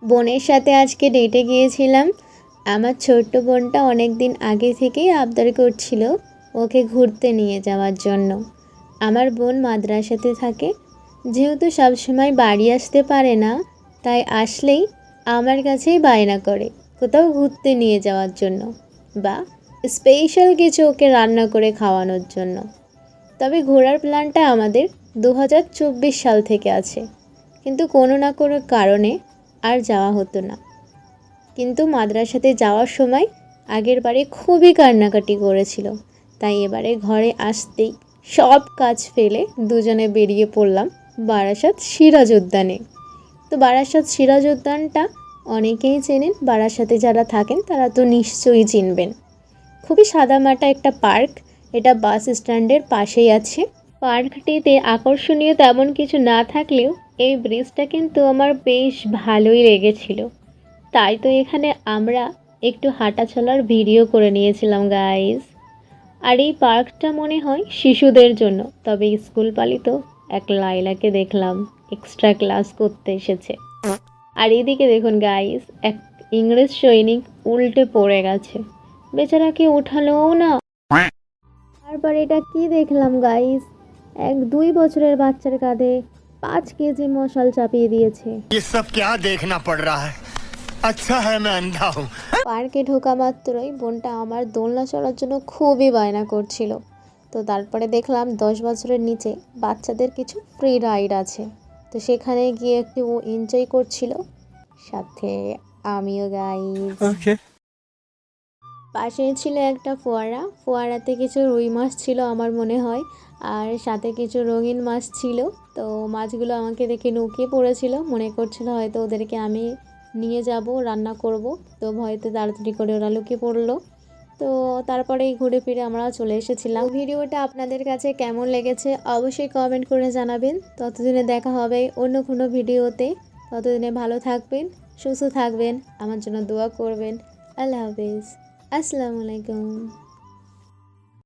বোনের সাথে আজকে ডেটে গিয়েছিলাম। আমার ছোট্ট বোনটা অনেক দিন আগে থেকেই আবদার করছিল ওকে ঘুরতে নিয়ে যাওয়ার জন্য। আমার বোন মাদ্রাসাতে থাকে, যেহেতু সবসময় বাড়ি আসতে পারে না, তাই আসলেই আমার কাছেই বায়না করে কোথাও ঘুরতে নিয়ে যাওয়ার জন্য বা স্পেশাল কিছু ওকে রান্না করে খাওয়ানোর জন্য। তবে ঘোরার প্ল্যানটা আমাদের 2024 সাল থেকে আছে, কিন্তু কোনো না কোনো কারণে আর যাওয়া হতো না। কিন্তু মাদ্রাসাতে যাওয়ার সময় আগের বারে খুবই কান্নাকাটি করেছিল, তাই এবারে ঘরে আসতেই সব কাজ ফেলে দুজনে বেরিয়ে পড়লাম বারাসাত সিরাজ উদ্যানে। তো বারাসাত সিরাজ উদ্যানটা অনেকেই চেনেন, বারাসাতে যারা থাকেন তারা তো নিশ্চয়ই চিনবেন। খুবই সাদামাটা একটা পার্ক, এটা বাস স্ট্যান্ডের পাশেই আছে। পার্কটিতে আকর্ষণীয় তেমন কিছু না থাকলেও এই ব্রিজটা কিন্তু আমার বেশ ভালোই লেগেছিল, তাই তো এখানে আমরা একটু হাঁটা চলার ভিডিও করে নিয়েছিলাম গাইস। আর এই পার্কটা মনে হয় শিশুদের জন্য, তবে স্কুল পালিত এক লাইলাকে দেখলাম এক্সট্রা ক্লাস করতে এসেছে। আর এদিকে দেখুন গাইস, এক ইংরেজ সৈনিক উল্টে পড়ে গেছে, বেচারাকে উঠালোও না। তারপর এটা কি দেখলাম গাইস, এক 2 বছরের বাচ্চার কাঁধে 5 কেজি মশাল চাপিয়ে দিয়েছে। ये सब क्या देखना पड़ रहा है? अच्छा है मैं अंधा हूँ। পার্কে ঢোকা মাত্রই বোনটা আমার দোলনা চড়ার জন্য খুবই বায়না করছিল। তো তারপরে দেখলাম 10 বছরের নিচে বাচ্চাদের কিছু ফ্রি রাইড আছে, তো সেখানে গিয়ে একটু ও এনজয় করছিল, সাথে আমিও গাইস। পাশেই ছিল একটা ফোয়ারা, ফোয়ারাতে কিছু রুই মাছ ছিল আমার মনে হয়, আর সাথে কিছু রঙিন মাছ ছিল। তো মাছগুলো আমাকে দেখে লুকিয়ে পড়েছিল, মনে করছিল হয়তো ওদেরকে আমি নিয়ে যাব, রান্না করব। তো ভয়তে তাড়াতাড়ি করে ওরা লুকিয়ে পড়লো। তো তারপরেই ঘুরে ফিরে আমরা চলে এসেছিলাম। ভিডিওটা আপনাদের কাছে কেমন লেগেছে অবশ্যই কমেন্ট করে জানাবেন। ততদিনে দেখা হবে অন্য কোনো ভিডিওতে। ততদিনে ভালো থাকবেন, সুস্থ থাকবেন, আমার জন্য দোয়া করবেন। আল্লাহ হাফিজ, আসসালামু আলাইকুম।